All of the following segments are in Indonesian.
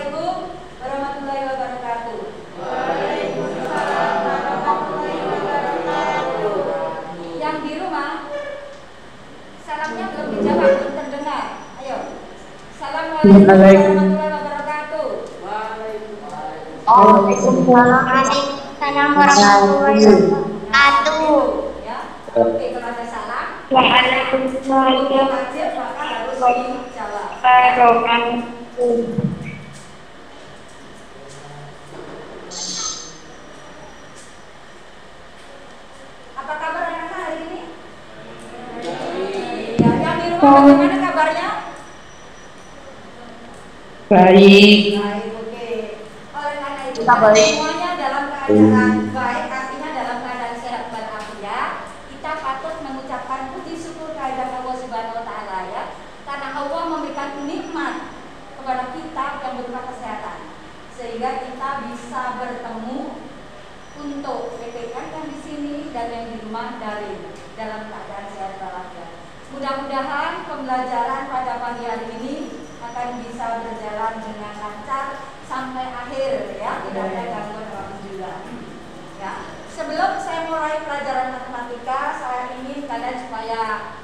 Assalamualaikum warahmatullahi wabarakatuh. Waalaikumsalam warahmatullahi wabarakatuh. Yang di rumah, salamnya belum dijawab, belum terdengar. Ayo. Assalamualaikum warahmatullahi wabarakatuh. Waalaikumsalam warahmatullahi wabarakatuh. Ya. Oke, kalau ada salam, Waalaikumsalam wajib maka harus dijawab. wabarakatuh. Apa kabar anak-anak hari ini? Ya, yang di rumah bagaimana kabarnya? Baik. Baik, oke. Oleh karena itu Kita baik. semuanya dalam keadaan baik, artinya dalam keadaan sehat walafiat. Kita patut mengucapkan puji syukur kehadirat Allah Subhanahu wa taala ya. Karena Allah memberikan nikmat kepada kita yang berupa kesehatan. Sehingga kita bisa bertemu untuk PPK yang di sini dan yang di rumah daring dalam keadaan sehat walafiat. Mudah-mudahan pembelajaran pada pagi hari ini akan bisa berjalan dengan lancar sampai akhir ya, tidak ada gangguan apapun juga. Ya, sebelum saya mulai pelajaran matematika, saya ingin kalian supaya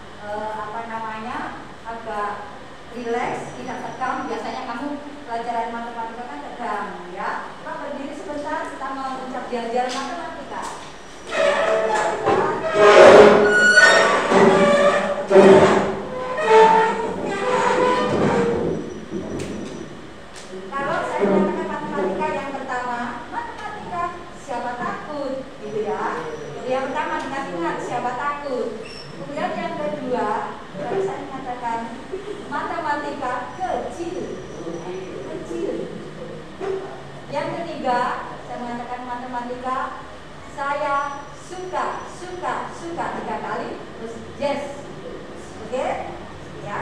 agak rileks, tidak tegang. Biasanya kamu pelajaran matematika kan tegang, ya. Kita berdiri sebentar, kita mau ucap belajar matematika. Kalau saya mengatakan matematika yang pertama, matematika siapa takut, gitu ya. Jadi yang pertama ingat siapa takut. Kemudian yang kedua, kalau saya mengatakan matematika kecil. Yang ketiga, saya mengatakan matematika saya suka 3 kali, terus yes. Oke? Ya.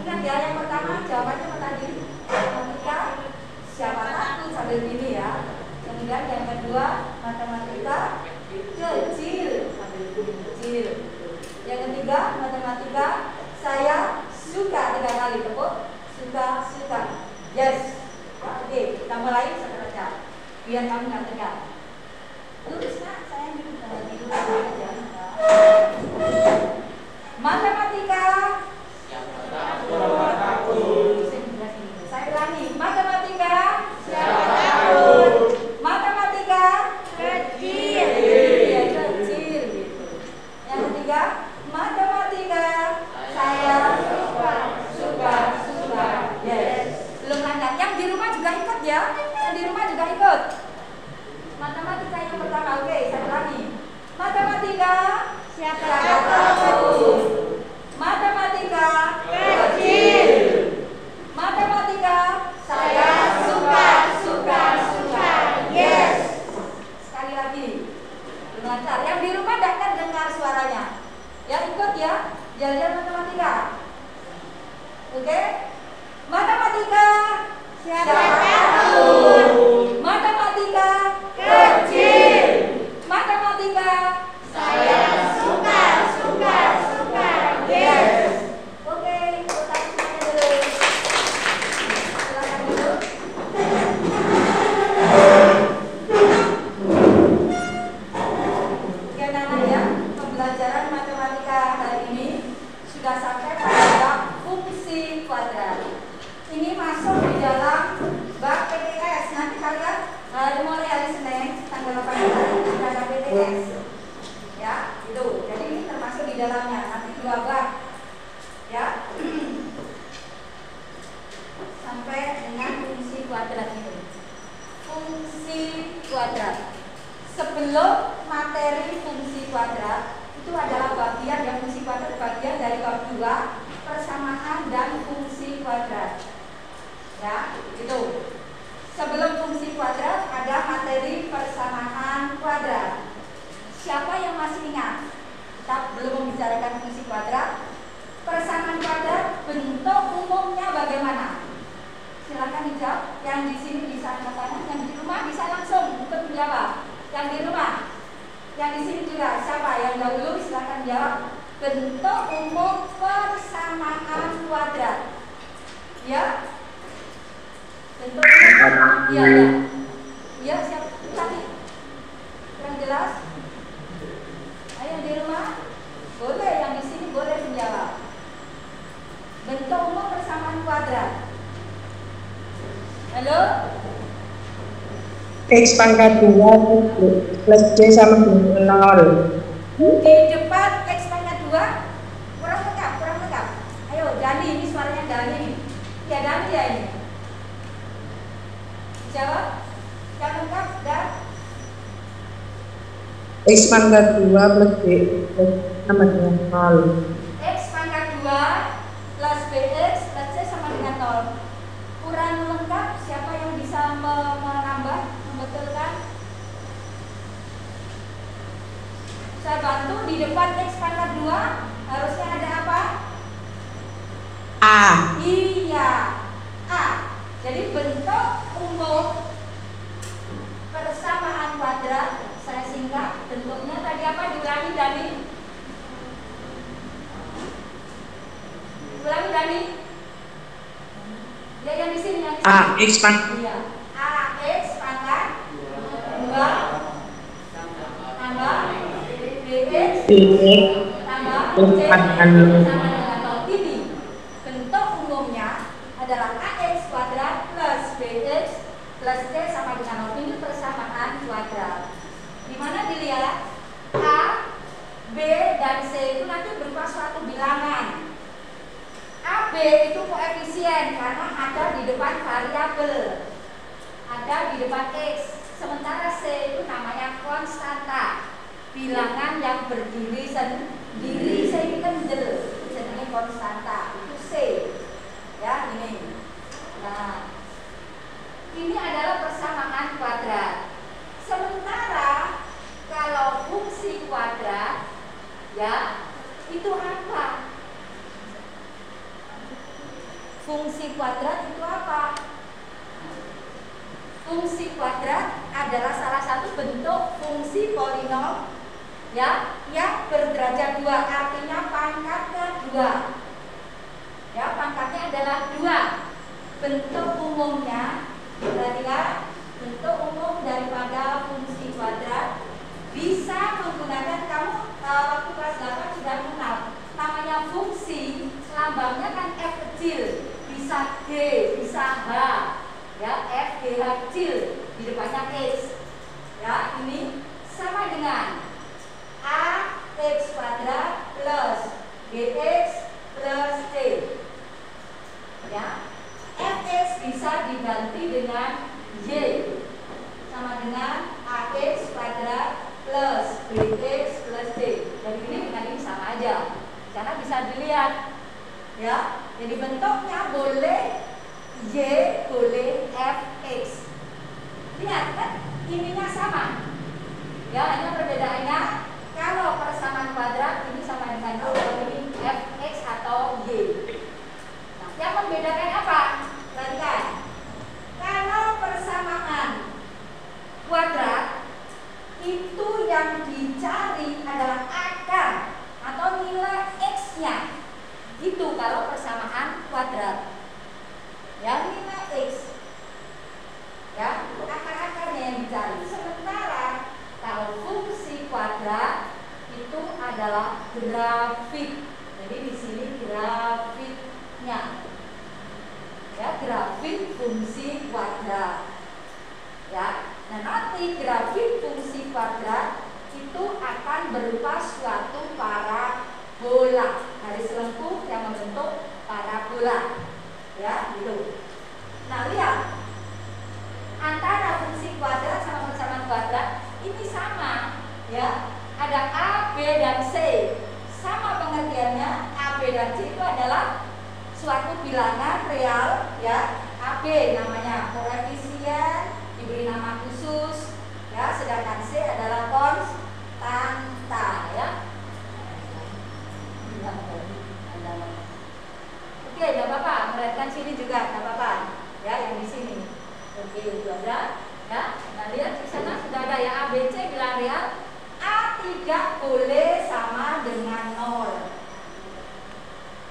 Ingat ya, yang pertama jawabannya apa tadi? Matematika siapa takut sambil gini ya. Kemudian yang kedua matematika kecil sambil gini kecil. Yang ketiga matematika saya suka 3 kali, tepuk suka yes. Oke, kita mulai saudara biar kamu nggak tegang. Lurus nak, saya duduk aja. Matematika saya ulangi, matematika siapa takut? Matematika kecil. Ya, kecil gitu. Yang ketiga, matematika saya suka. Yes. Belum lanjut. Yang di rumah juga ikut ya. Yang di rumah juga ikut. Matematika yang pertama, oke, saya ulangi. Matematika siapa takut? Matematika kecil. Matematika saya suka. Yes. Sekali lagi. Belum lancar. Yang di rumah tidak dengar suaranya. Ya ikut ya. Belajar matematika. Oke? Matematika siapa takut? Matematika kecil. Matematika saya suka. Yes. Oke, ulang semuanya dulu. Silakan dulu. Oke, anak-anak ya, pembelajaran matematika hari ini sudah sampai pada fungsi kuadrat. Ini masuk di dalam bab PTS. Nanti kalian mulai hari Senin tanggal 18 ada PTS. Ya, itu. Jadi ini termasuk di dalamnya. Nanti 2 bab. Ya. Sampai dengan fungsi kuadrat itu. Fungsi kuadrat. Sebelum materi fungsi kuadrat itu adalah bagian yang fungsi kuadrat bagian dari bab 2 persamaan dan fungsi kuadrat. Ya, itu. Sebelum fungsi kuadrat ada materi persamaan kuadrat. Siapa yang masih ingat? Kita belum membicarakan fungsi kuadrat. Persamaan kuadrat bentuk umumnya bagaimana? Silakan dijawab. Yang di sini bisa angkat tangan, yang di rumah bisa langsung ikut menjawab. Yang di rumah, yang di sini juga siapa yang dahulu silakan jawab. Bentuk umum persamaan kuadrat. Ya. Bentuk umum Iya, iya. Iya, siap. Tadi kurang jelas? Ayo yang di rumah, boleh yang di sini boleh menjawab. Bentuk umum persamaan kuadrat. Halo? X pangkat 2 plus C sama dengan 0. Di depan X pangkat 2 kurang lengkap. Ayo, Dani, ini suaranya Dani. Ya, Dani ya ini. Jawab. Yang lengkap dan X pangkat 2 plus B plus sama dengan 0. X pangkat 2 plus BX plus C sama dengan 0. Kurang lengkap, siapa yang bisa menambah, membetulkan? Saya bantu. Di depan X pangkat 2 harusnya ada apa? A. Iya, A. Jadi bentuk umum persamaan kuadrat, saya singkat, bentuknya tadi apa? Diulangi Dani. Ulangi Dani. Ya, yang di sini yang di sini. A X pangkat Iya. AX pangkat 2 tambah BX BX tambah C sama dengan sama dengan 0. Ini bentuk umumnya adalah AX kuadrat plus BX plus C sama dengan 0. Ini persamaan kuadrat. Dimana dilihat A, B, dan C itu nanti berupa suatu bilangan. AB itu koefisien karena ada di depan variabel, ada di depan X. Sementara C itu namanya konstanta, bilangan yang berdiri sendiri. C ini kendel, jadi konstanta, itu C. Ya, ini. Nah, ini adalah persamaan kuadrat. Sementara kalau fungsi kuadrat, ya, itu apa? Fungsi kuadrat itu apa? Fungsi kuadrat adalah salah satu bentuk fungsi polinom, ya, yang berderajat 2, artinya pangkatnya 2. Ya, pangkatnya adalah 2. Bentuk umumnya, perhatikan, bentuk umum daripada fungsi kuadrat bisa menggunakan, kamu waktu kelas 8 sudah kenal namanya fungsi, lambangnya kan F kecil, bisa G, bisa H, ya, F, G, H kecil, di depannya X. Ya, ini sama dengan AX kuadrat plus BX plus C. Ya, Fx bisa diganti dengan Y, sama dengan AX kuadrat plus BX plus C. Jadi ini dengan ini sama aja, karena bisa dilihat, ya. Jadi bentuknya boleh Y, boleh Fx. Lihat kan, ininya sama. Ya, hanya perbedaannya kalau persamaan kuadrat ini sama dengan ini Fx atau Y. Nah, yang membedakan apa? Perhatikan. Kalau persamaan kuadrat itu yang dicari adalah akar atau nilai X-nya. Itu kalau persamaan kuadrat. Ya, nilai X. Ya, akar-akarnya yang dicari. Sementara kalau fungsi kuadrat itu adalah grafik. Jadi di sini grafiknya. Ya, grafik fungsi kuadrat. Ya. Nah, nanti grafik fungsi kuadrat itu akan berupa suatu parabola, garis lengkung yang membentuk parabola. Ya, gitu. Nah, lihat. Antara fungsi kuadrat sama persamaan kuadrat ini sama, ya. Ada A, B, dan C. Sama pengertiannya, A, B, dan C itu adalah suatu bilangan real, ya. A, B namanya koefisien, diberi nama khusus, ya. Sedangkan C adalah konstanta, ya. Oke, nggak apa-apa. Perhatikan sini juga, nggak apa-apa. Ya, yang di sini. Oke, itu ada. Ya, nah lihat di sana sudah ada ya, A, B, C bilang real. A tidak boleh sama dengan 0.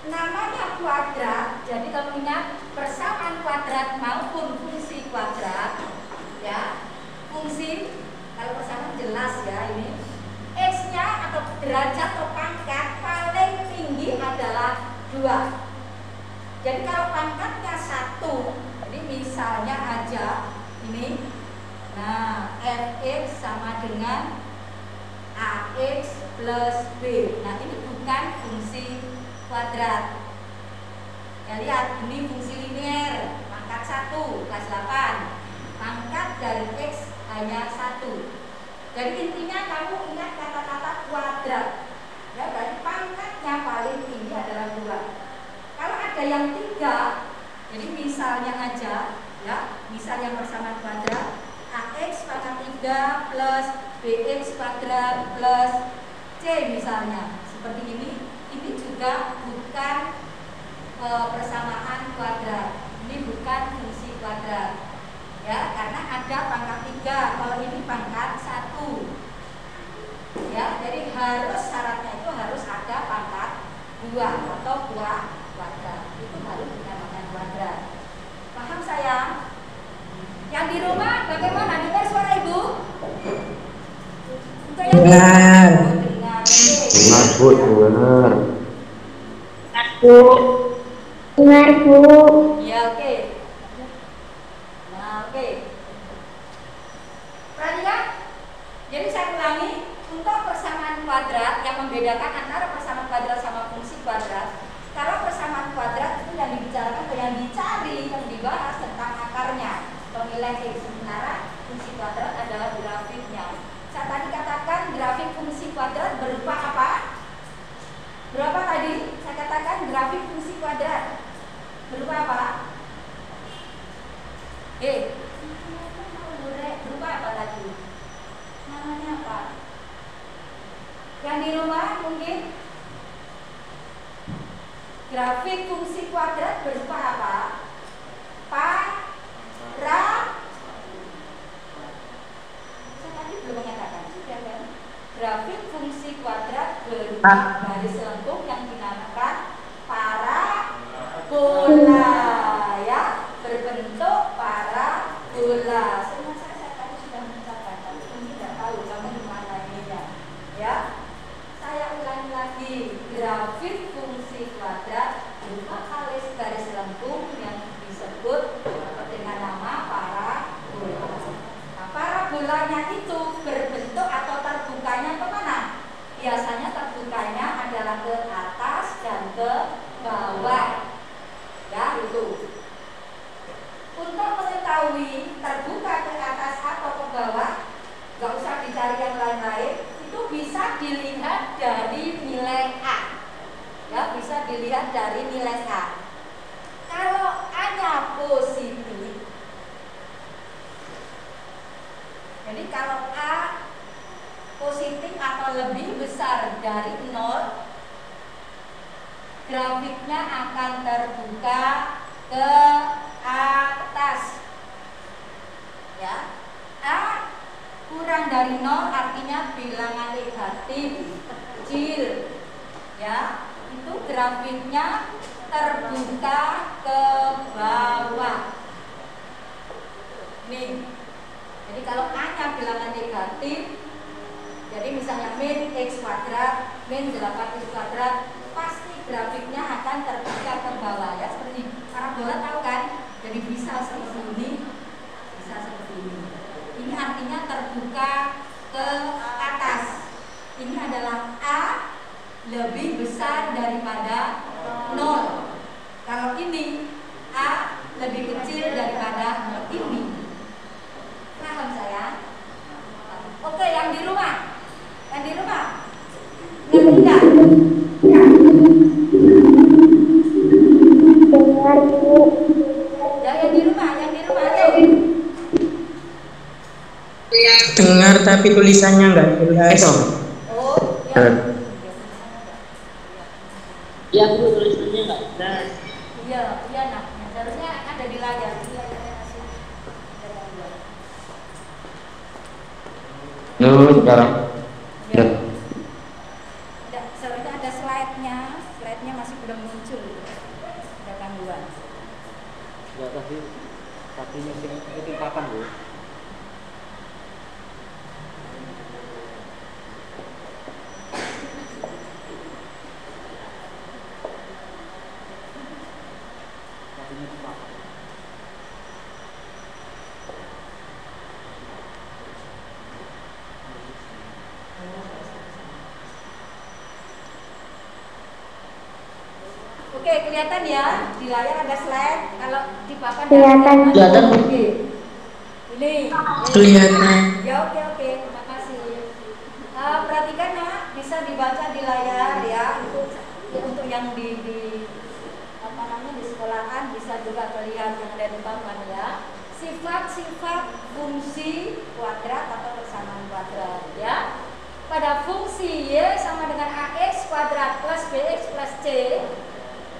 Namanya kuadrat, jadi kalau ingat persamaan kuadrat maupun fungsi kuadrat Nah, fx sama dengan ax plus b. Nah, ini bukan fungsi kuadrat. Ya, lihat, ini fungsi linear, pangkat 1, kelas 8. Pangkat dari x hanya 1. Jadi intinya kamu ingat kata-kata kuadrat. Ya, berarti pangkatnya paling tinggi adalah 2. Kalau ada yang 3, jadi misalnya aja, ya, misal yang persamaan kuadrat, ax pangkat 3 plus bx kuadrat plus c misalnya, seperti ini juga bukan persamaan kuadrat. Ini bukan fungsi kuadrat. Ya, karena ada pangkat 3. Kalau ini pangkat 1. Ya, jadi syaratnya itu harus ada pangkat 2 atau buah kuadrat. Itu baru dinamakan kuadrat. Paham sayang? Yang di rumah bagaimana? Dengar suara ibu? Untuk yang Dengar. dengar. Dengar, Bu, dengar. Bu. Dengar, Bu. Ya, oke. Nah, oke. Perhatikan. Jadi saya ulangi, untuk persamaan kuadrat yang membedakan antara persamaan kuadrat sama fungsi kuadrat. Kalau persamaan kuadrat itu yang dibicarakan, yang dicari, yang dibahas tentang akarnya, nilai x. Sementara fungsi kuadrat adalah grafiknya. Saya tadi katakan grafik fungsi kuadrat berupa apa? Berapa tadi? Saya katakan grafik fungsi kuadrat berupa apa? Berupa apa tadi? Namanya apa? Yang di rumah mungkin grafik fungsi kuadrat berupa apa? Saya tadi belum mengatakan, sudah kan? Grafik fungsi kuadrat berupa garis lengkung yang dinamakan parabola, ya, berbentuk parabola. Saya tadi sudah mencatat, tapi ini tidak tahu kamu di mana ininya, ya. Saya ulangi lagi, grafik fungsi kuadrat berupa garis lengkung yang disebut dengan nama parabola. Nah, parabolanya itu berbentuk atau terbukanya kemana? Biasanya terbukanya adalah ke atas dan ke bawah, ya, itu. Untuk mengetahui terbuka ke atas atau ke bawah, nggak usah dicari yang lain-lain, itu bisa dilihat dari nilai A. Ya, bisa dilihat dari nilai A. Kalau A-nya positif, jadi kalau A positif atau lebih besar dari 0, grafiknya akan terbuka ke atas. Ya, A kurang dari 0 artinya bilangan negatif kecil. Ya, itu grafiknya terbuka ke bawah. Nih. Jadi kalau A-nya bilangan negatif, jadi misalnya min x kuadrat, min 8x kuadrat, pasti grafiknya akan terbuka ke bawah, ya, seperti ini. Parabola tahu kan? Jadi bisa seperti ini, bisa seperti ini. Ini artinya terbuka ke atas. Ini adalah A lebih besar daripada 0. Kalau ini A lebih kecil daripada ini. Paham saya? Oke, yang di rumah. Yang di rumah. Ngerti enggak? Dengar, Bu. Ya, yang di rumah, ayo. Dengar tapi tulisannya enggak jelas. Oh, ya. Ya, Bu, tulisannya nggak jelas. Iya, nah. Seharusnya ada di layar. Di layarnya masih ada gangguan. Sekarang. Ya. Seharusnya ada slide-nya. Slide-nya masih belum muncul. Ada gangguan. Ya, tadi meeting kapan, Bu? Oke, kelihatan ya di layar ada slide. Kalau di papan Kelihatan. Kelihatan. Oke. Ini. Kelihatan. Ya, oke. Terima kasih. Perhatikan nak, bisa dibaca di layar ya. Itu ya, untuk yang di apa namanya di sekolahan bisa juga terlihat yang ada di papan ya. Sifat-sifat fungsi kuadrat atau persamaan kuadrat ya. Pada fungsi y sama dengan ax kuadrat plus bx plus c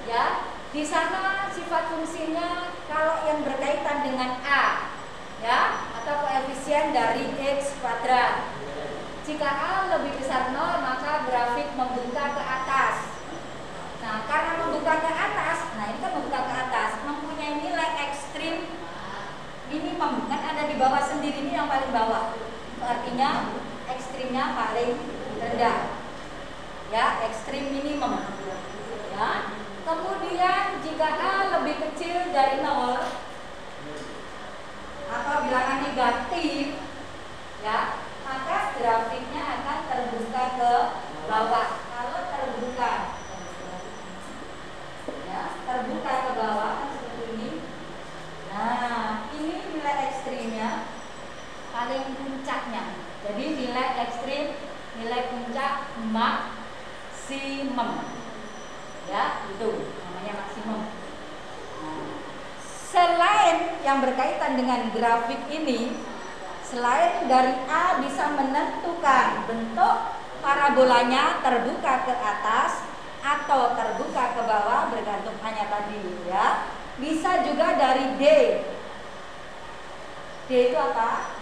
ya, di sana sifat fungsinya kalau yang berkaitan dengan a ya atau koefisien dari x kuadrat. Jika a lebih besar 0 maka grafik membuka ke atas. Nah, karena membuka ke atas, nah ini kan membuka ke atas, mempunyai nilai ekstrim minimum, kan ada di bawah sendiri, ini yang paling bawah. Itu artinya ekstrimnya paling rendah. Ya, ekstrim minimum. Ya. Kemudian jika a lebih kecil dari 0 atau bilangan negatif, ya, maka grafiknya akan terbuka ke bawah. Kalau terbuka, ya, terbuka ke bawah seperti ini. Nah, ini nilai ekstrimnya paling puncaknya. Jadi nilai ekstrim, nilai puncak maksimum. Ya, itu namanya maksimum. Nah, selain yang berkaitan dengan grafik ini, selain dari A bisa menentukan bentuk parabolanya terbuka ke atas atau terbuka ke bawah bergantung hanya tadi ya. Bisa juga dari D. D itu apa?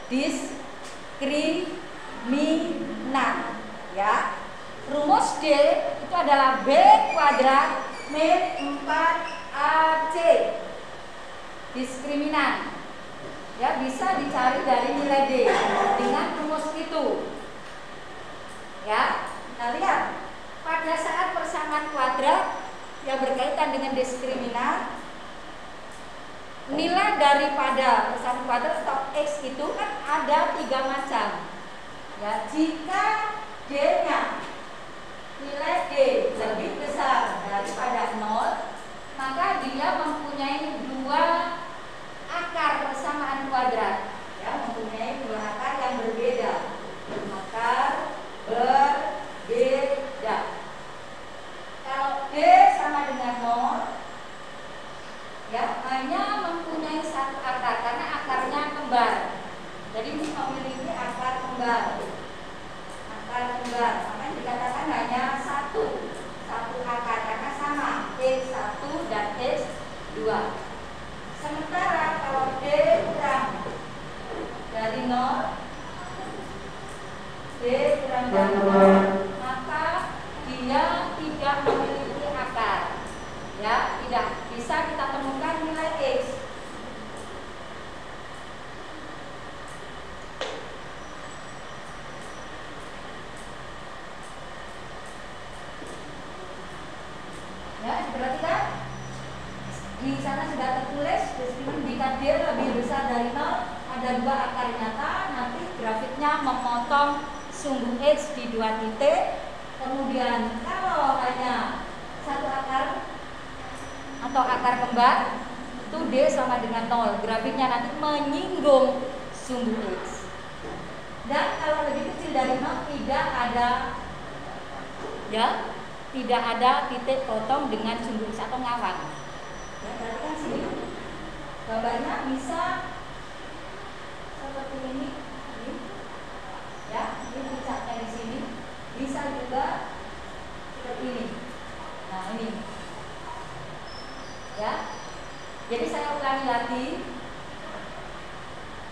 Diskriminant ya. Rumus D itu adalah B kuadrat min 4AC. Diskriminan ya, bisa dicari dari nilai D dengan rumus itu ya. Nah, lihat pada saat persamaan kuadrat yang berkaitan dengan diskriminan, nilai daripada persamaan kuadrat atau X itu kan ada 3 macam ya. Jika D-nya nilai D lebih besar daripada 0, maka dia mempunyai 2 akar persamaan kuadrat ya, mempunyai 2 akar yang berbeda. Akar berbeda. Kalau D sama dengan 0 ya, hanya mempunyai 1 akar karena akarnya kembar. Jadi ini memiliki akar kembar. Akar kembar, maka dikatakan hanya satu akar karena sama X1 dan X2. Sementara kalau D kurang dari 0, D kurang dari 0, maka dia tidak memiliki akar. Ya, tidak bisa kita temukan nilai X. Ya, diperhatikan di sana sudah tertulis jika D lebih besar dari 0 ada 2 akar nyata, nanti grafiknya memotong sumbu X di 2 titik. Kemudian kalau hanya 1 akar atau akar kembar, itu D sama dengan 0, grafiknya nanti menyinggung sumbu X. Dan kalau lebih kecil dari 0 tidak ada ya, tidak ada titik potong dengan sumbu X atau ngawang. Ya, berarti kan sini gambarnya bisa seperti ini. Ya, ini puncaknya di sini. Bisa juga seperti ini. Nah, ini. Ya. Jadi saya ulangi lagi.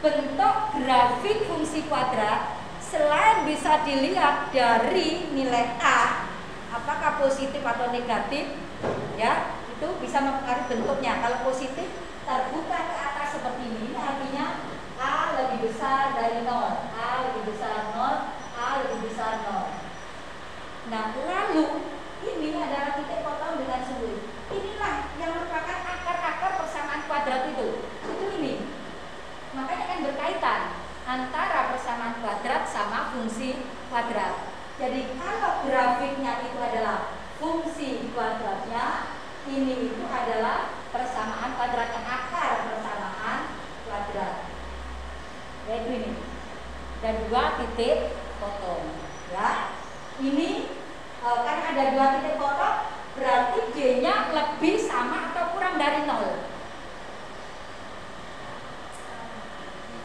Bentuk grafik fungsi kuadrat selain bisa dilihat dari nilai A, apakah positif atau negatif, ya, itu bisa mempengaruhi bentuknya. Kalau positif terbuka ke atas seperti ini, artinya A lebih besar dari 0, A lebih besar 0, A lebih besar 0. Nah, lalu ini adalah titik potong dengan sumbu. Inilah yang merupakan akar-akar persamaan kuadrat itu. Itu ini. Makanya kan berkaitan antara persamaan kuadrat sama fungsi kuadrat. Jadi kalau grafiknya itu adalah fungsi kuadratnya, ini itu adalah persamaan kuadrat, akar persamaan kuadrat, yaitu ini. Dan 2 titik potong, ya. Ini kan ada 2 titik potong, berarti D-nya lebih sama atau kurang dari 0?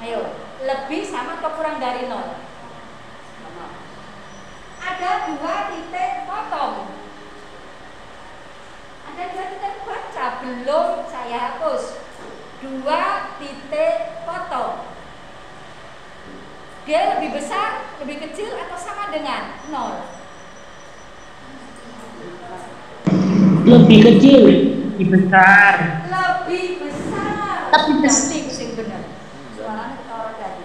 Ayo, lebih sama atau kurang dari 0? Ada 2 titik potong. Ada 2 titik baca, belum saya hapus. 2 titik potong. Dia lebih besar, lebih kecil, atau sama dengan 0? Lebih kecil, lebih besar. Lebih besar. Tapi Ganti kucing bener. Soalnya ketawa tadi.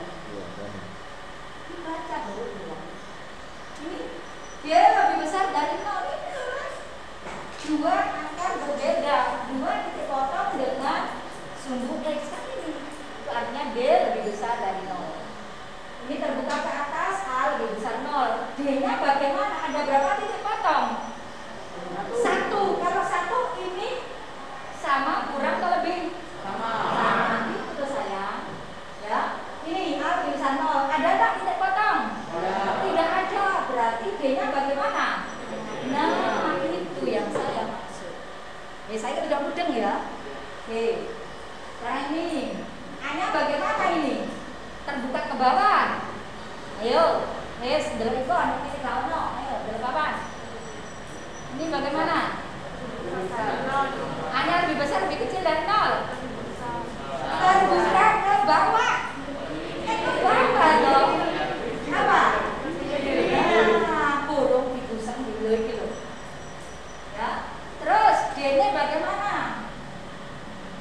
Dibaca dulu. Ini dia lebih besar dari 0 itu. 2 akan berbeda. 2 titik potong dengan sumbu X ini. Itu artinya D lebih besar dari 0. Ini terbuka ke atas, A lebih besar 0. D-nya bagaimana? Ada berapa titik potong? 1. Kalau 1 ini sama, kurang, atau lebih? Sama. Itu tuh sayang. Ya. Ini A lebih besar 0. Ada tak titik potong? Tidak ada. Berarti D-nya bagaimana? Nah, itu yang saya maksud. Saya udah mudeng ya. Oke. Sekarang ini A-nya bagaimana ini? Terbuka ke bawah. Ayo, delok iku ana titik kaono. Ayo, delok papan. Ini bagaimana? A-nya lebih besar, lebih kecil dari 0? Terbuka ke bawah. Ke bawah dong. Apa? Nah, kurung dipusang dulu iki lho. Ya. Terus D-nya bagaimana?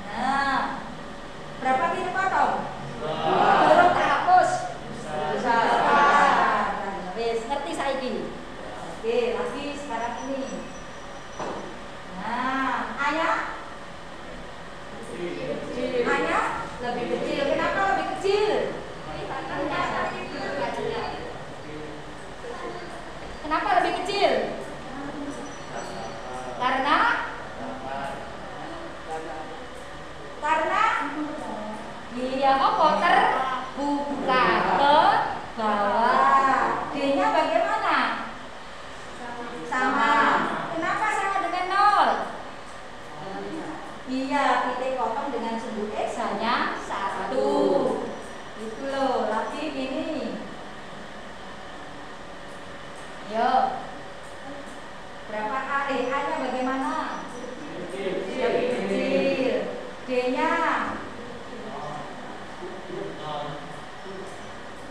Nah, berapa titik potong? Kurung tak hapus. Besar. Wis ngerti saiki. Oke, lagi sekarang ini. Nah, A-nya lebih kecil. Kenapa lebih kecil? Kenapa lebih kecil? Karena dia apa? Terbuka ke bawah. D-nya bagaimana? Sama. Kenapa sama dengan 0? Iya, titik potong dengan sumbu X hanya 1. Itu loh, lagi ini. Yo. Berapa A? A-nya bagaimana? Lebih kecil. D-nya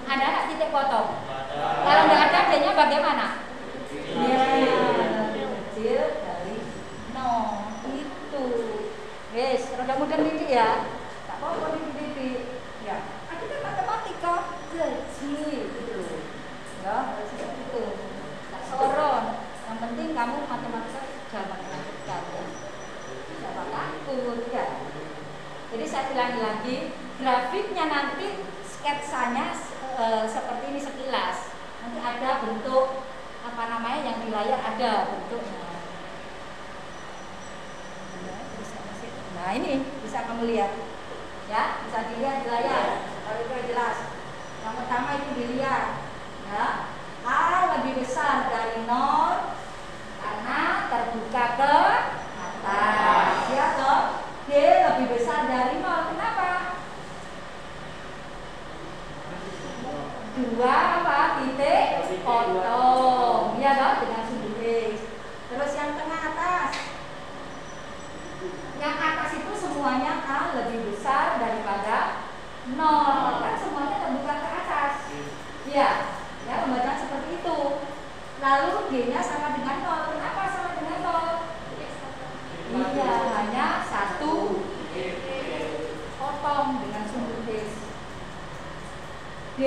ada nggak titik potong? Kalau nggak ada, D-nya bagaimana? Ya, lebih kecil dari 0. Itu. Yes, rada mudah didik ya. Tak apa-apa didik. Ya, ada kan matematika kecil gitu. Ya, seperti itu. Tak soron. Yang penting kamu matematika jangan takut ya. Jangan takut ya. Jadi saya ulangi lagi, grafiknya nanti sketsanya seperti ini sekilas. Nanti ada bentuk apa namanya yang di layar, ada bentuknya. Nah ini bisa kamu lihat, ya bisa dilihat di layar. Kalau itu jelas. Yang pertama itu dilihat, ya A lebih besar dari 0 karena terbuka ke atas, ya toh. D lebih besar dari 0. Kenapa? 2 apa? Titik potong, ya toh, dengan sumbu X. Terus yang tengah atas. Yang atas itu semuanya A lebih besar daripada 0. Kan semuanya terbuka ke atas. Iya, ya pembacaan seperti itu. Lalu D-nya sama dengan 0. Kenapa sama dengan 0? Iya, hanya 1 potong dengan sumbu X. D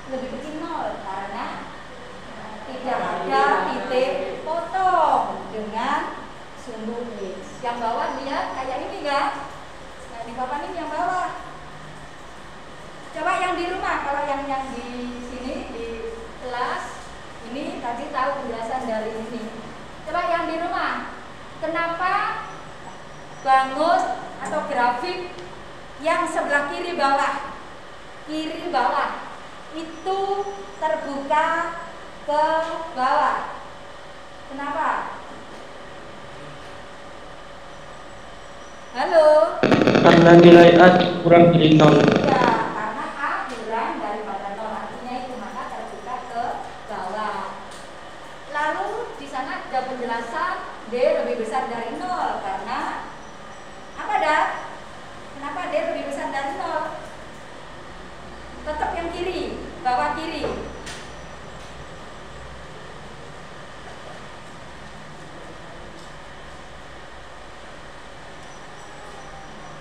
lebih kecil 0 karena tidak ada titik potong dengan sumbu X. Yang bawah lihat kayak ini kan? Nah, di papan ini yang bawah. Coba yang di rumah, kalau yang di sini di kelas ini tadi tahu penjelasan dari ini. Coba yang di rumah, kenapa bangun atau grafik yang sebelah kiri bawah itu terbuka ke bawah? Kenapa? Halo? Karena nilai A kurang dari 0. Ya, karena A kurang daripada 0, artinya itu maka terbuka ke bawah. Lalu di sana ada penjelasan D lebih besar dari 0 karena apa dah? Kenapa D lebih besar dari 0? Tetap yang kiri, bawah kiri.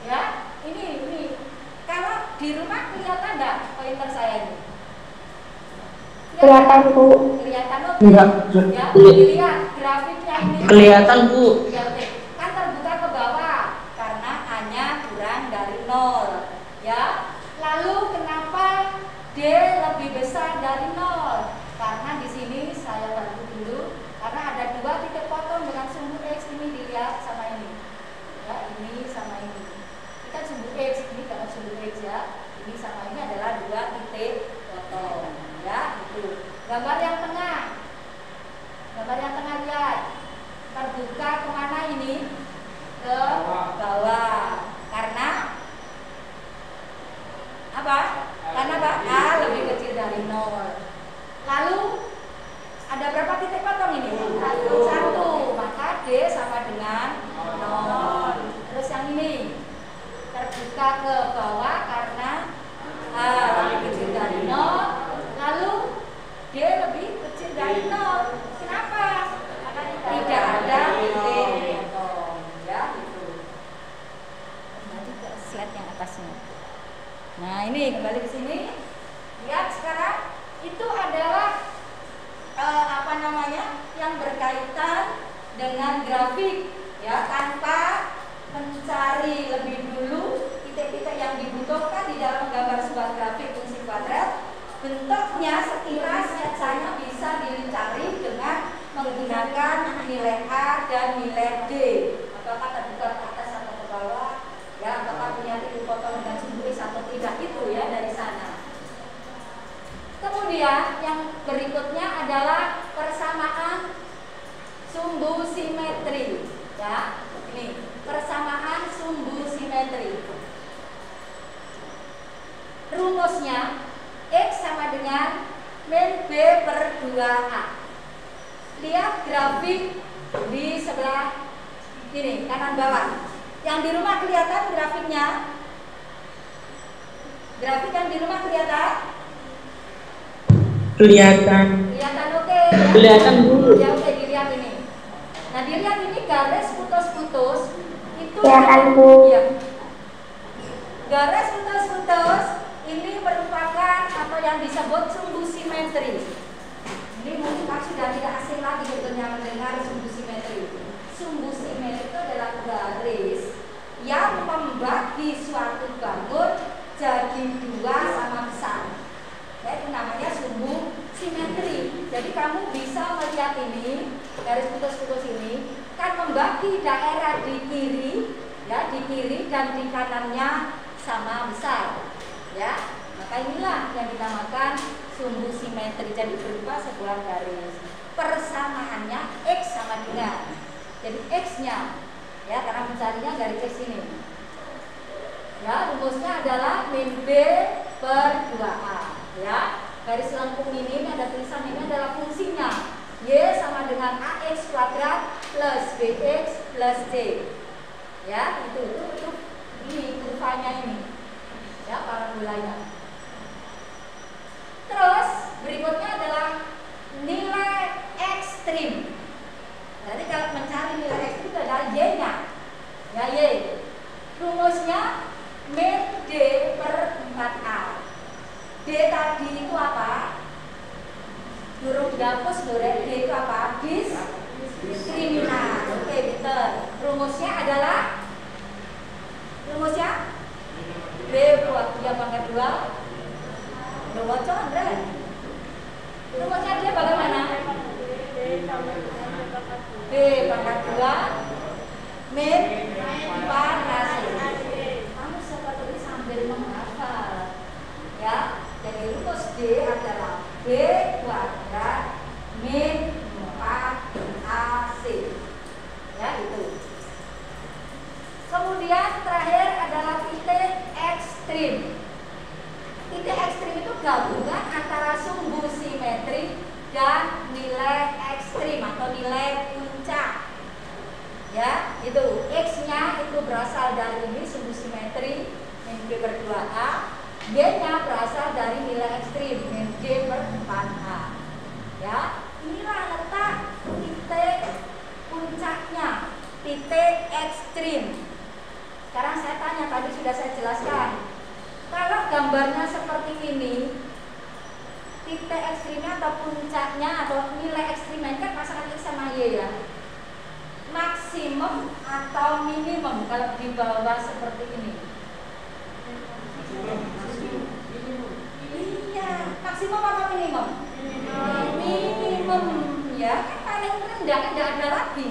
Ya, ini. Kalau di rumah kelihatan enggak pointer saya ini? Kelihatan, Bu. Kelihatan, oke. Enggak. Ya, dilihat grafiknya ini. Kelihatan, Bu. Ya, oke. Kan terbuka ke bawah karena hanya kurang dari 0. Ya. Lalu kenapa D lebih besar dari 0? Karena di sini saya bantu dulu. Karena ada 2 titik potong dengan sumbu X, ini dilihat sama ini. Ya, ini sama ini. Ini kan sumbu X, ini kalau sumbu X ya. Ini sama ini adalah 2 titik potong. Ya, itu. Gambar yang tengah. Gambar yang tengah lihat. Terbuka kemana ini? Ke bawah. Karena apa? Karena apa? A lebih kecil dari 0. Lalu ada berapa titik potong ini? 1. Maka D sama dengan 0. Terus yang ini terbuka ke bawah karena A lebih kecil dari 0. Lalu D lebih kecil dari 0. Kenapa? Tidak ada titik potong. Ya, itu. Kembali ke slide yang atasnya. Nah, ini kembali ke sini. Lihat sekarang itu adalah yang berkaitan dengan grafik ya, tanpa mencari lebih dulu titik-titik yang dibutuhkan di dalam menggambar sebuah grafik fungsi kuadrat. Bentuknya sekilas sketsanya bisa dicari dengan menggunakan nilai A dan nilai D. Apakah terbuka ke atas atau ke bawah? Ya, apakah punya titik potong dengan sumbu X atau tidak, itu ya dari sana. Kemudian yang berikutnya adalah persamaan sumbu simetri. Ya, ini persamaan sumbu simetri. Rumusnya X sama dengan min B per 2A. Lihat grafik di sebelah ini, kanan bawah. Yang di rumah kelihatan grafiknya? Grafik yang di rumah kelihatan? Kelihatan. Kelihatan, oke ya? Kelihatan, Bu. Ya, oke, dilihat ini. Nah, dilihat ini garis putus-putus itu Kelihatan, Bu. ya. Garis putus-putus ini merupakan apa yang disebut sumbu simetri. Ini mungkin sudah tidak asing lagi sebetulnya mendengar sumbu simetri. Sumbu simetri itu adalah garis yang membagi suatu bangun jadi 2 sama besar. Ya, itu namanya sumbu simetri. Jadi kamu bisa melihat ini garis putus-putus ini kan membagi daerah di kiri, ya, di kiri dan di kanannya sama besar. Ya, maka inilah yang dinamakan sumbu simetri. Jadi berupa sebuah garis. Persamaannya X sama dengan. Jadi X-nya, ya, karena mencarinya garis X ini. Ya, rumusnya adalah min B per 2A. Ya, garis lengkung ini ada tulisan ini adalah fungsinya. Y sama dengan AX kuadrat plus BX plus C. Ya, itu ini kurvanya ini. Ya, parabolanya. Terus berikutnya adalah nilai ekstrim. Jadi kalau mencari nilai ekstrim itu adalah Y-nya. Ya, Y. Rumusnya min D per 4A. D tadi itu apa? Huruf dihapus, D itu apa? Diskriminat. Oke, betul. Rumusnya adalah B buat dia pangkat 2. Udah bocor, Andre. Rumusnya dia bagaimana? B pangkat 2 Min parase. Kamu seperti sambil menghafal. Ya, jadi rumus D adalah B kuadrat min 4AC. Ya, itu. Kemudian terakhir adalah titik ekstrim. Titik ekstrim itu gabungan antara sumbu simetri dan nilai ekstrim atau nilai puncak. Ya, itu X-nya itu berasal dari ini sumbu simetri min G per 2A, Y-nya berasal dari nilai ekstrim min G per 4A. Ya, inilah letak titik puncaknya, titik ekstrim. Sekarang saya tanya, tadi sudah saya jelaskan. Kalau gambarnya seperti ini, titik ekstrimnya atau puncaknya atau nilai ekstrimnya kan pasangan X sama Y ya. Maksimum atau minimum kalau di bawah seperti ini? Iya, maksimum apa minimum? Minimum ya, kan paling rendah kan tidak ada lagi.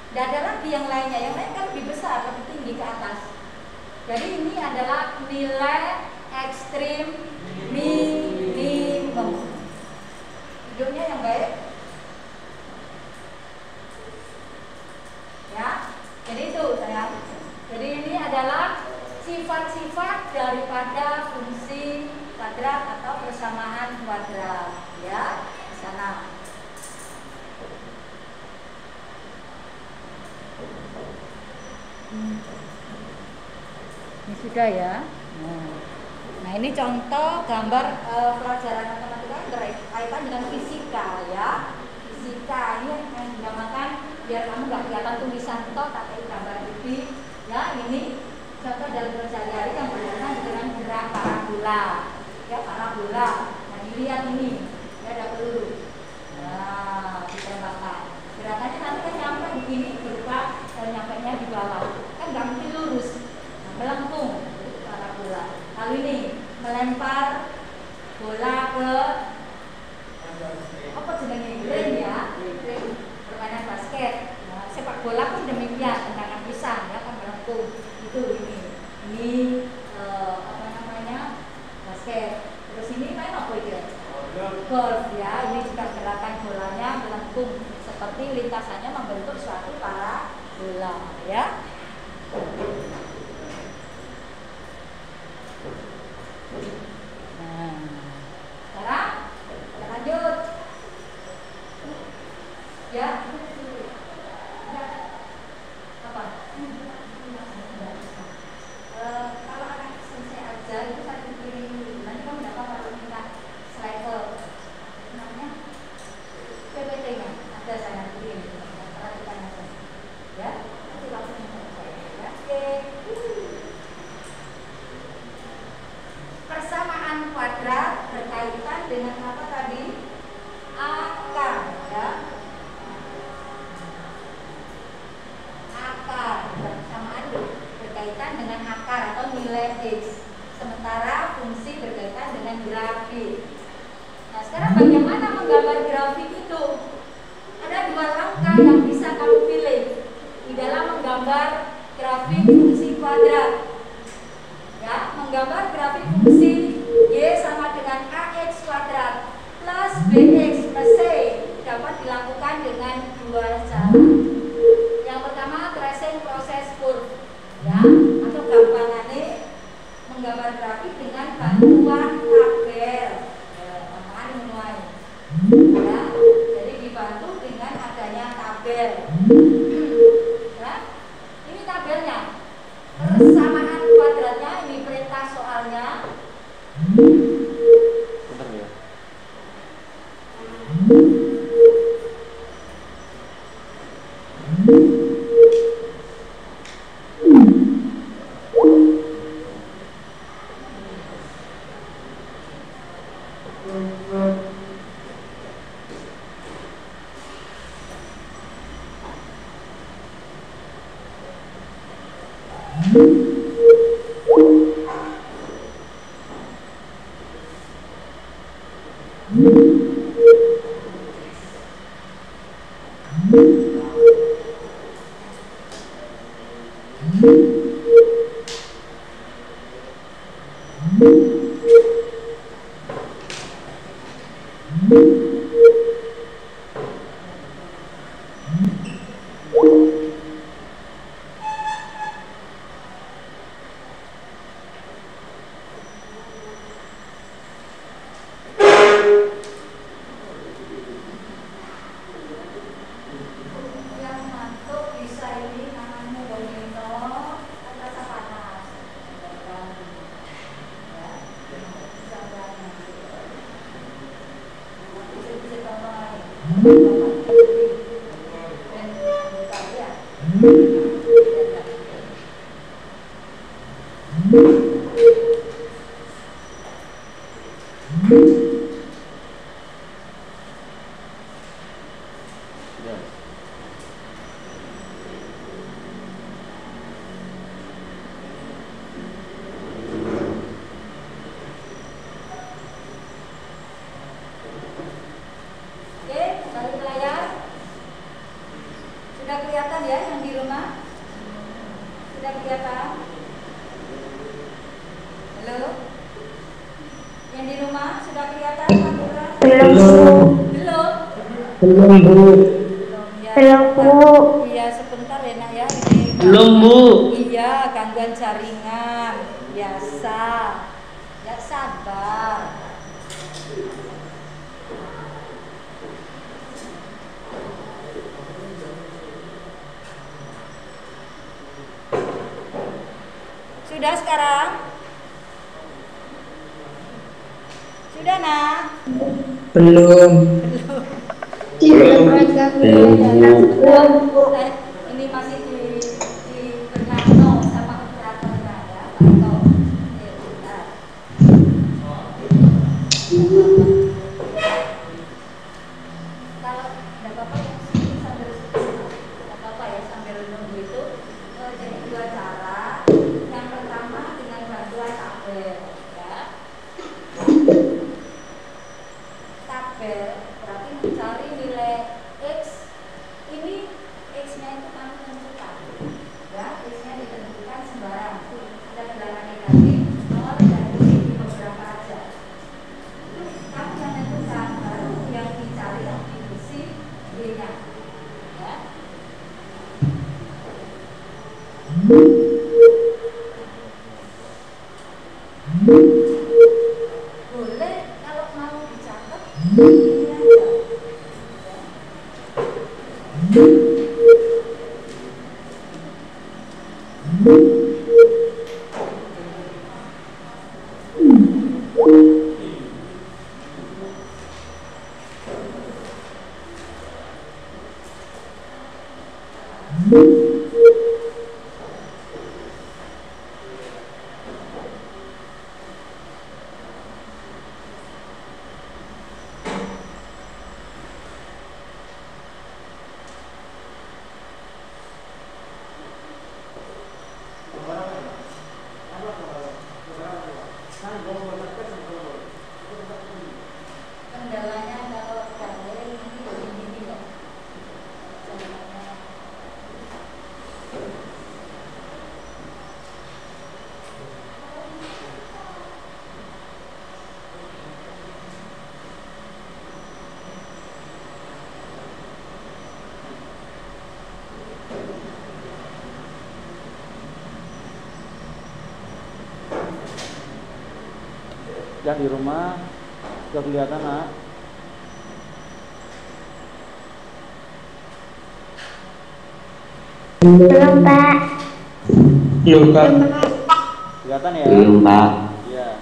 Tidak ada lagi yang lainnya, yang lain kan lebih besar, lebih tinggi ke atas. Jadi ini adalah nilai ekstrim minimum. Videonya yang baik. Ya, jadi itu sayang. Jadi ini adalah sifat-sifat daripada fungsi kuadrat atau persamaan kuadrat. Ya, di sana. Ini sudah ya. Nah, ini contoh gambar pelajaran matematika berkaitan dengan fisika ya. Fisika ini yang dinamakan biar kamu nggak kelihatan tulisan toh tapi gambar lebih. Ya, ini contoh dalam sehari-hari yang berkaitan dengan gerak parabola. Ya, parabola. Nah, dilihat ini. Ya, ada peluru. Nah, ditembakkan. Gerakannya nanti kan nyampe begini berupa nyampainya di bawah. Kan nggak mungkin lurus. Nah, melengkung parabola. Lalu ini melempar bola ke apa jenenge ring ya, permainan basket. Nah, sepak bola pun demikian, tendangan pisang ya kan melengkung. Itu ini apa namanya basket. Terus ini main apa itu? Golf ya. Ini juga gerakan bolanya melengkung seperti lintasannya membentuk suatu parabola ya. Nah, sekarang kita lanjut ya. Apa? Kalau anak selesai aja itu saya pikirin dulu. Nanti kamu dapat kalau minta selevel namanya PPT-nya ada saya pikirin perhatikan aja ya. Nanti waktunya selesai ya. Oke. Persamaan kuadrat berkaitan dengan apa tadi? Akar ya. Akar, persamaan berkaitan dengan akar atau nilai X. Sementara fungsi berkaitan dengan grafik. Nah, sekarang bagaimana menggambar grafik itu? Ada dua langkah yang bisa kamu pilih di dalam menggambar grafik fungsi kuadrat. Ya, menggambar grafik fungsi Y sama dengan AX kuadrat plus BX plus C dapat dilakukan dengan dua cara. Yang pertama tracing proses curve ya, atau gampangannya menggambar grafik dengan bantuan tabel. Tambahan menuai. Ya, jadi dibantu dengan adanya tabel. Ya, ini tabelnya. Persamaan kuadratnya ini perintah soalnya. Bentar ya. Yang ngantuk bisa ini namanya domino rasa panas. Ya, bisa banget. Bisa contoh lain. Dan buka ya. Oke, kembali ke layar. Sudah kelihatan ya yang di rumah? Sudah kelihatan? Halo? Yang di rumah sudah kelihatan Kamera? Belum. Belum? Belum, Bu. Belum ya. Belum, Bu. Iya, sebentar ya Nak ya. Ini Belum, Bu. Iya, gangguan jaringan. Biasa. Ya sabar. Sudah sekarang? Sudah Nak? Belum. Ini masih di Bernardo sama operatornya ya, Pak Ito. Oke, bentar. Kalau nggak apa-apa ya, sambil nggak apa-apa ya sambil nunggu itu jadi dua cara. Yang pertama dengan bantuan tabel, ya. Tabel berarti mencari nilai X. Ini X-nya itu kami tentukan, ya. X-nya ditentukan sembarang. Ada bilangan negatif, nol, dan positif beberapa aja. Itu kami yang tentukan, baru yang dicari atribusi Y-nya, ya. Boleh kalau mau dicatat ini aja, ya. Kendalanya kalau gandeng ini begini loh. Contohnya. Yang di rumah sudah kelihatan, Nak? Belum, Pak. Belum, Pak. Kelihatan ya? Belum, Pak. Iya.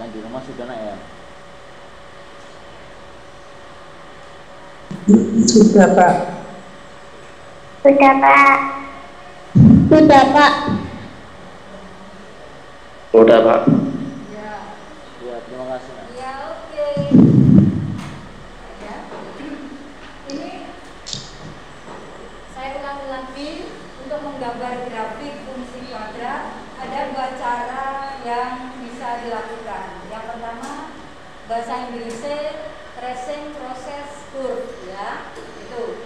Yang di rumah sudah nak ya? Sudah, Pak. Sudah, Pak. Sudah, Pak. Udah, Pak. Ya. Ya, terima kasih nak. Ya, oke. Ya. Ini saya ulangi lagi untuk menggambar grafik fungsi kuadrat ada dua cara yang bisa dilakukan. Yang pertama bahasa Inggrisnya tracing proses curve ya. Itu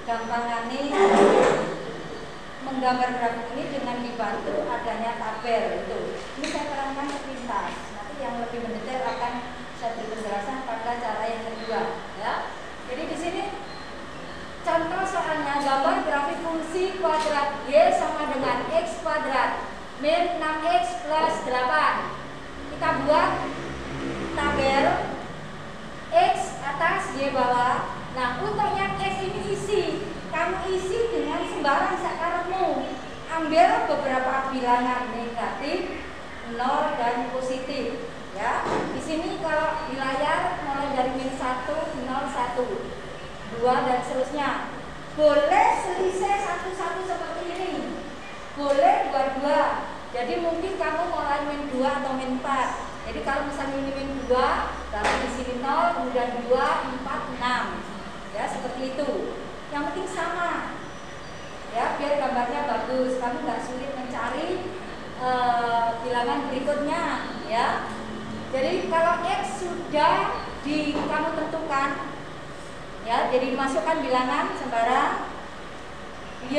gampangane menggambar grafik ini dengan dibantu adanya tabel itu. Ini saya terangkan sepintas. Nanti yang lebih mendetail akan saya beri penjelasan pada cara yang kedua, ya. Jadi di sini contoh soalnya gambar grafik fungsi kuadrat y sama dengan x kuadrat min 6x plus 8. Kita buat tabel x atas y bawah. Nah, untuk yang x ini isi. Kamu isi dengan sembarang sakarepmu. Ambil beberapa bilangan negatif, 0 dan positif. Ya, di sini kalau di layar mulai dari min 1, 0, 1, 2 dan seterusnya. Boleh selisih satu-satu seperti ini. Boleh dua-dua. Jadi mungkin kamu mulai min 2 atau min 4. Jadi kalau misalnya ini min 2, berarti di sini 0, kemudian 2, 4, 6. Ya, seperti itu. Yang penting sama, ya, biar gambarnya bagus. Kamu nggak sulit mencari bilangan berikutnya, ya. Jadi kalau x sudah kamu tentukan, ya, jadi dimasukkan bilangan sembarang, y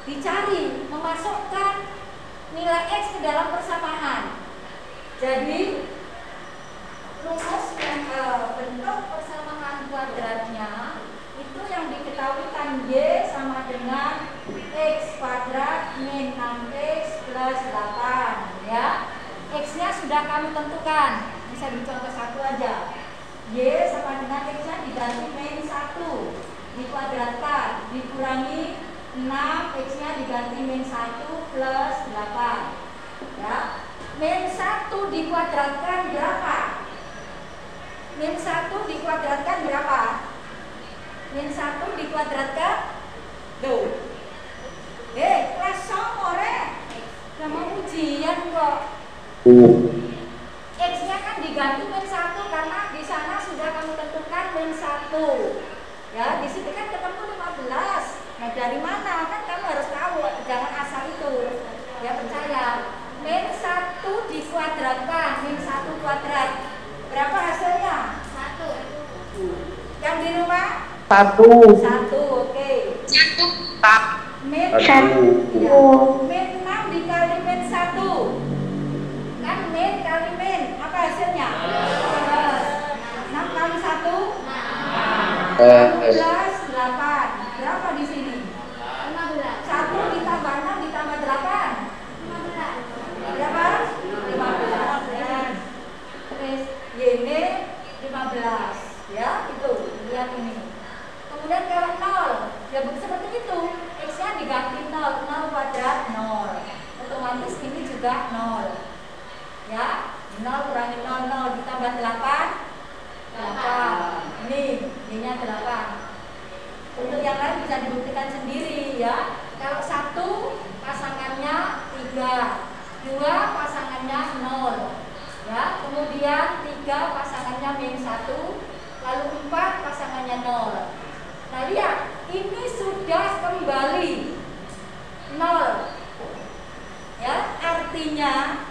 dicari memasukkan nilai X ke dalam persamaan. Jadi rumus yang bentuk persamaan kuadratnya itu yang diketahui kan Y sama dengan X kuadrat min 6X plus 8 ya. X nya sudah kami tentukan. Bisa dicontoh satu aja. Y sama dengan X nya diganti min 1 dikuadratkan dikurangi 6 X nya diganti min 1 plus 8 ya. Min 1 dikuadratkan berapa? Min 1 dikuadratkan berapa? Min 1 dikuadratkan tuh. Kelas somore sama ujian kok. X nya kan diganti min 1 karena di sana sudah kamu tentukan min 1 ya, di sini kan ketemu 15. Nah dari mana? Kan kamu harus tahu, jangan asal itu ya, percaya. Min 1 dikuadratkan, min 1 kuadrat berapa hasilnya? 1. Yang di rumah? 1. 1, oke. 1. Min 6 ya. Min 6 dikali min 1 kan min kali min, apa hasilnya? 6 kali 1 15, 8. Berapa di sini? 15. 1 ditambah 6 ditambah 8 berapa? 15. Terus YN 15 ya, itu lihat ini. Kemudian kalau 0 ya seperti itu, X nya diganti 0 kuadrat 0, otomatis ini juga 0 ya. 0 kurangi 0 0 ditambah 8 ini Y nya 8. Untuk yang lain bisa dibuktikan sendiri ya. Kalau 1 pasangannya 3, 2 pasangannya 0 ya, kemudian 3 pasangannya min 1, lalu 4 pasangannya 0. Nah lihat, ini sudah kembali 0 ya, artinya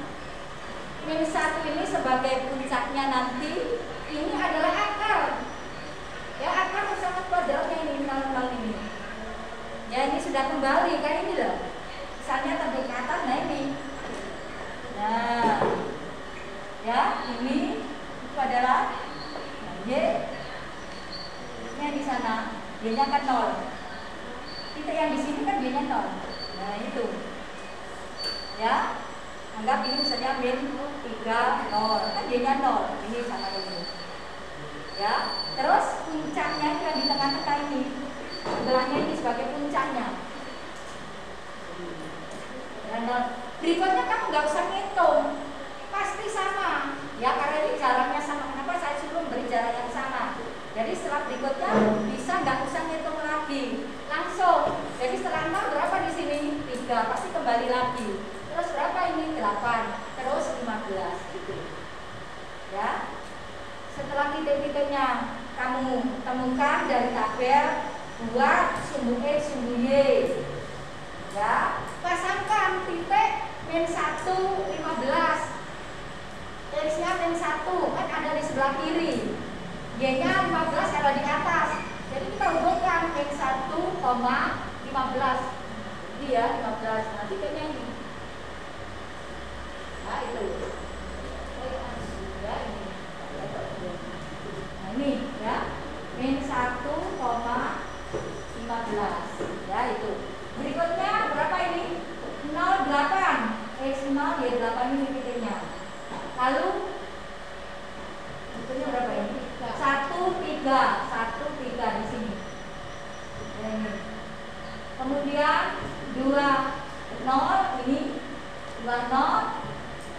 min 1 ini sebagai puncaknya nanti, ini adalah akar ya, akar persamaan kuadratnya ini 0 ini ya, ini sudah kembali kayak ini loh, misalnya tadi ke atas. Nah ini, nah ya, ini itu adalah Y nya di sana, Y nya kan 0, titik yang di sini kan Y nya 0. Nah itu ya, anggap ini misalnya min 3 0 kan Y nya 0, ini sama ini ya. Terus puncaknya itu yang di tengah-tengah ini, sebelahnya ini sebagai puncaknya. Dan berikutnya kamu nggak usah ngitung, pasti sama ya, karena ini jaraknya sama. Kenapa saya suruh beri jarak yang sama? Jadi setelah berikutnya bisa nggak usah ngitung lagi, langsung. Jadi setelah 0 berapa di sini? 3, pasti kembali lagi. Terus berapa ini? 8, terus 15 gitu ya. Setelah titik-titiknya kamu temukan dari tabel, buat sumbu X, sumbu Y ya, pasangkan titik min 1 15, X nya min 1 kan ada di sebelah kiri, Y nya 15 ada di atas. Jadi kita hubungkan min 1, 15 ini ya, 15. Nanti titiknya ini nah itu ya, ini. Nah ini ya, min 1, 15 ya, itu. Berikutnya berapa ini? 0,8 X 0 Y 8 ini titiknya. Lalu titiknya berapa ini? 1,3 di sini ya, ini. Kemudian 2 0 ini 2 0,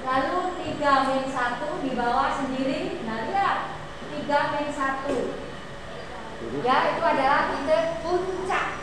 lalu 3 min 1 di bawah sendiri. Nah lihat, 3 min 1 ya, itu adalah titik puncak.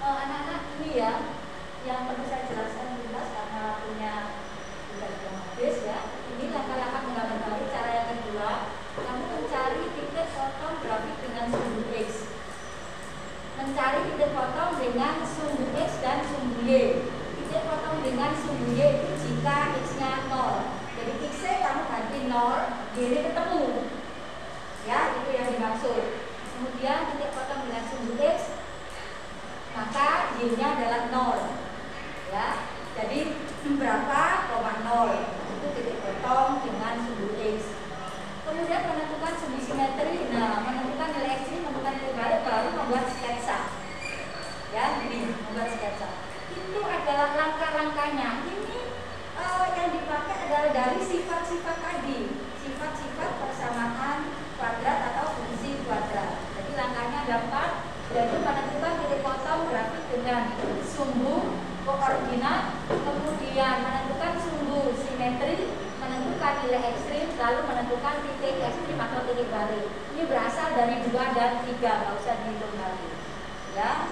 Anak-anak ini ya, yang perlu saya jelaskan jelas karena waktunya sudah habis ya. Ini langkah-langkah menggambarkan cara yang kedua, kamu mencari ketemu. Ya, itu yang dimaksud. Kemudian titik potong dengan sumbu X, maka Y-nya adalah 0. Ya, jadi berapa? 0. Itu titik potong dengan sumbu X. Kemudian menentukan sumbu simetri. Nah, menentukan nilai ekstrim, menentukan nilai balik, baru membuat sketsa. Ya, ini membuat sketsa. Itu adalah langkah-langkahnya. Ini yang dipakai adalah dari sifat-sifat tadi, sifat-sifat persamaan kuadrat atau fungsi kuadrat. Jadi langkahnya ada 4, yaitu menentukan titik potong grafik dengan sumbu koordinat, kemudian menentukan sumbu simetri, menentukan nilai ekstrim, lalu menentukan titik ekstrim atau titik balik. Ini berasal dari 2 dan 3, nggak usah dihitung lagi. Ya.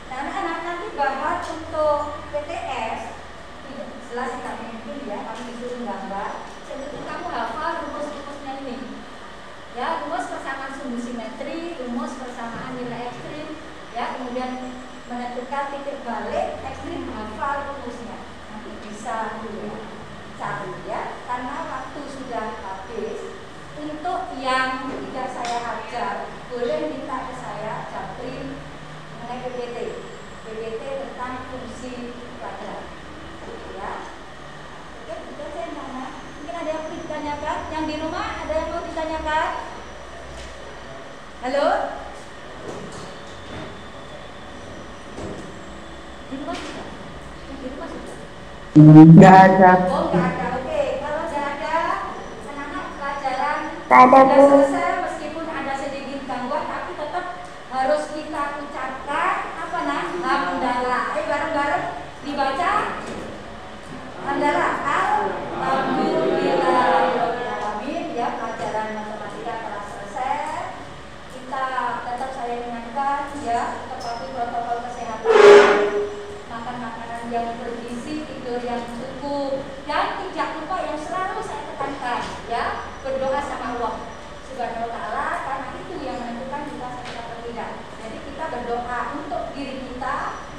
Nah, anak-anak nanti bahas untuk PTS, jelas kami mungkin ya, kami disuruh gambar. Sebetulnya kamu hafal rumus-rumusnya ini. Ya, rumus persamaan sumbu simetri, rumus persamaan nilai ekstrim, ya, kemudian menentukan titik balik ekstrim, hafal rumusnya. Nanti bisa dulu cari ya, karena waktu sudah habis. Untuk yang tidak saya ajar, boleh minta ke saya Japri mengenai PPT tentang fungsi kuadrat. Ya, oke, itu saya nanya. Mungkin ada yang mau ditanyakan? Yang di rumah ada yang mau ditanyakan? Halo? Di rumah sudah? Di rumah sudah? Nggak ada. Oh, nggak ada. Oke, kalau nggak ada, anak-anak pelajaran Nggak ada, sudah Bu. selesai, meskipun ada sedikit gangguan, tapi tetap harus kita ucapkan apa nah? Hamdalah. Ayo bareng-bareng dibaca. Hamdalah. Alhamdulillahirobbilalamin. Ya, pelajaran matematika telah selesai. Kita tetap saya ingatkan ya, tepati protokol kesehatan, makan makanan yang bergizi, tidur yang cukup, dan tidak lupa yang selalu saya tekankan ya, berdoa sama Allah Subhanahu wa taala, karena itu yang menentukan kita sehat atau tidak. Jadi kita berdoa untuk diri kita,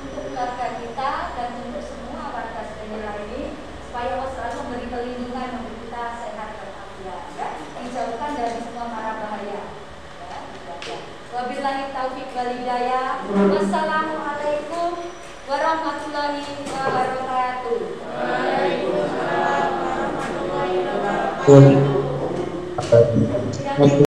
untuk keluarga kita, dan untuk semua warga sekitar ini, supaya Allah selalu memberi perlindungan untuk kita sehat dan afiat ya, dijauhkan dari semua mara bahaya. Wabillahi taufiq wal hidayah. Wassalamualaikum warahmatullahi wabarakatuh. Waalaikumsalam warahmatullahi wabarakatuh.